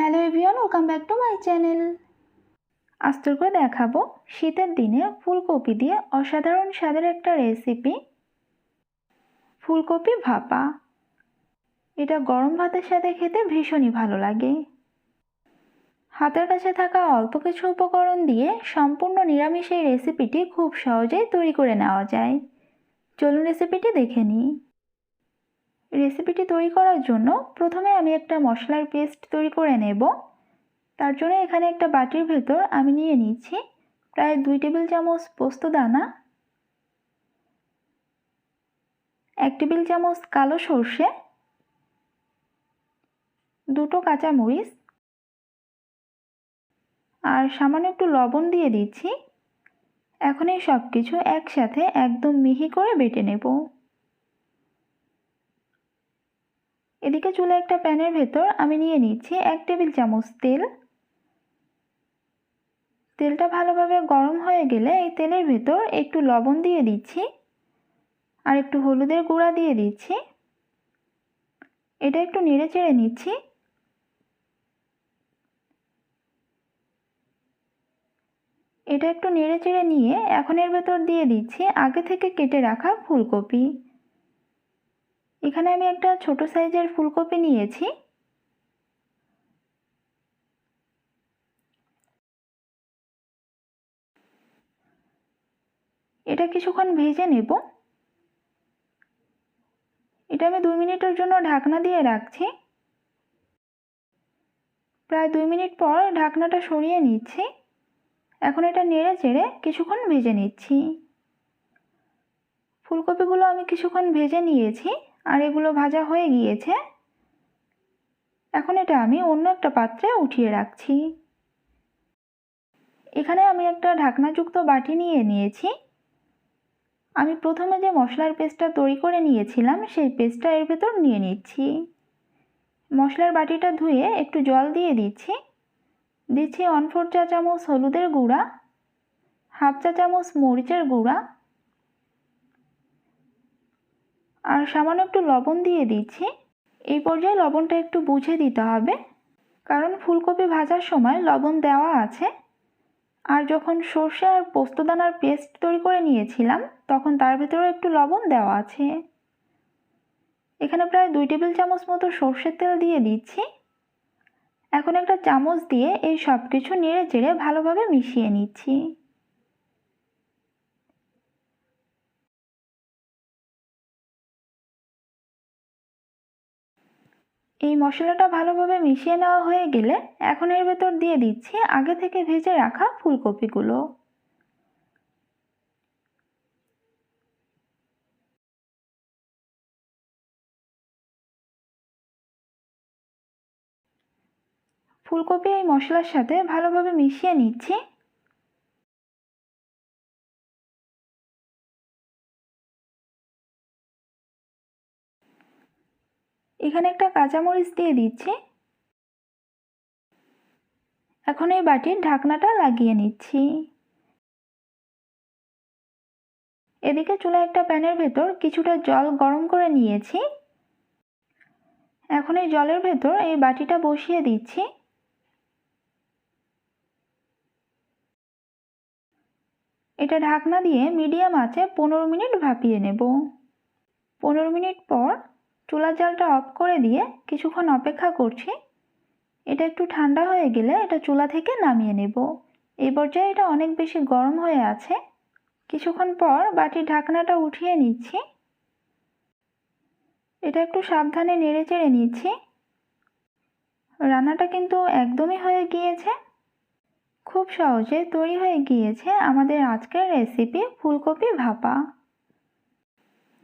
Hello everyone, welcome back to my channel. আজ করে দেখাবো শীতের দিনে ফুলকপি দিয়ে অসাধারণ স্বাদের একটা রেসিপি, ফুলকপি ভাপা। এটা গরম ভাতের সাথে খেতে ভীষণই ভালো লাগে। হাতের কাছে থাকা অল্প কিছু উপকরণ দিয়ে সম্পূর্ণ নিরামিষ এই রেসিপিটি খুব সহজেই তৈরি করে নেওয়া যায়। চলুন রেসিপিটি দেখে নিই। রেসিপিটি তৈরি করার জন্য প্রথমে আমি একটা মশলার পেস্ট তৈরি করে নেব। তার জন্য এখানে একটা বাটির ভেতর আমি নিয়ে নিচ্ছি প্রায় 2 টেবিল চামচ পোস্ত দানা, 1 টেবিল চামচ কালো সর্ষে, 2টো কাঁচামরিচ আর সামান্য একটু লবণ দিয়ে দিচ্ছি। এখন এই সব কিছু একসাথে একদম মিহি করে বেটে নেব। এদিকে চুলে একটা প্যানের ভেতর আমি নিয়ে নিচ্ছি 1 টেবিল চামচ তেল। তেলটা ভালোভাবে গরম হয়ে গেলে এই তেলের ভেতর একটু লবণ দিয়ে দিচ্ছি আর একটু হলুদের গুঁড়া দিয়ে দিচ্ছি। এটা একটু নেড়ে চেড়ে নিচ্ছি। এটা একটু নেড়ে চেড়ে নিয়ে এখন এর ভেতর দিয়ে দিচ্ছি আগে থেকে কেটে রাখা ফুলকপি। এখানে আমি একটা ছোট সাইজের ফুলকপি নিয়েছি। এটা কিছুক্ষণ ভেজে নেব। এটা আমি 2 মিনিটের জন্য ঢাকনা দিয়ে রাখছি। প্রায় 2 মিনিট পর ঢাকনাটা সরিয়ে নিচ্ছি। এখন এটা নেড়ে চেড়ে কিছুক্ষণ ভেজে নিচ্ছি। ফুলকপিগুলো আমি কিছুক্ষণ ভেজে নিয়েছি আর এগুলো ভাজা হয়ে গিয়েছে। এখন এটা আমি অন্য একটা পাত্রে উঠিয়ে রাখছি। এখানে আমি একটা ঢাকনাযুক্ত বাটি নিয়ে নিয়েছি। আমি প্রথমে যে মশলার পেস্টটা তৈরি করে নিয়েছিলাম সেই পেস্টটা এর ভেতর নিয়ে নিচ্ছি। মশলার বাটিটা ধুয়ে একটু জল দিয়ে দিচ্ছি। দিচ্ছি 1/4 চা চামচ হলুদের গুঁড়া, 1/2 চা চামচ মরিচের গুঁড়া আর সামান্য একটু লবণ দিয়ে দিচ্ছি। এই পর্যায়ে লবণটা একটু বুঝে দিতে হবে, কারণ ফুলকপি ভাজার সময় লবণ দেওয়া আছে। আর যখন সর্ষে আর পোস্তদানার পেস্ট তৈরি করে নিয়েছিলাম তখন তার ভেতরেও একটু লবণ দেওয়া আছে। এখানে প্রায় 2 টেবিল চামচ মতো সর্ষের তেল দিয়ে দিচ্ছি। এখন একটা চামচ দিয়ে এই সব কিছু নেড়ে চেড়ে ভালোভাবে মিশিয়ে নিচ্ছি। এই মশলাটা ভালোভাবে মিশিয়ে নেওয়া হয়ে গেলে এখন এর ভেতর দিয়ে দিচ্ছি আগে থেকে ভেজে রাখা ফুলকপিগুলো। ফুলকপি এই মশলার সাথে ভালোভাবে মিশিয়ে নিচ্ছি। এখানে একটা কাঁচামরিচ দিয়ে দিচ্ছি। এখন এই বাটির ঢাকনাটা লাগিয়ে নিচ্ছি। এদিকে চুলায় একটা প্যানের ভেতর কিছুটা জল গরম করে নিয়েছি। এখন এই জলের ভেতর এই বাটিটা বসিয়ে দিচ্ছি। এটা ঢাকনা দিয়ে মিডিয়াম আঁচে 15 মিনিট ভাপিয়ে নেব। 15 মিনিট পর চুলার জালটা অফ করে দিয়ে কিছুক্ষণ অপেক্ষা করছি। এটা একটু ঠান্ডা হয়ে গেলে এটা চুলা থেকে নামিয়ে নেব। এই পর্যায়ে এটা অনেক বেশি গরম হয়ে আছে। কিছুক্ষণ পর বাটির ঢাকনাটা উঠিয়ে নিচ্ছি। এটা একটু সাবধানে নেড়ে চেড়ে নিচ্ছি। রান্নাটা কিন্তু একদমই হয়ে গিয়েছে। খুব সহজে তৈরি হয়ে গিয়েছে আমাদের আজকের রেসিপি ফুলকপি ভাপা।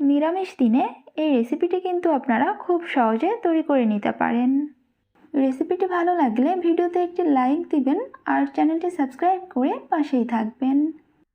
নিরামিষ দিনে এই রেসিপিটি কিন্তু আপনারা খুব সহজে তৈরি করে নিতে পারেন। রেসিপিটি ভালো লাগলে ভিডিওতে একটি লাইক দিবেন আর চ্যানেলটি সাবস্ক্রাইব করে পাশেই থাকবেন।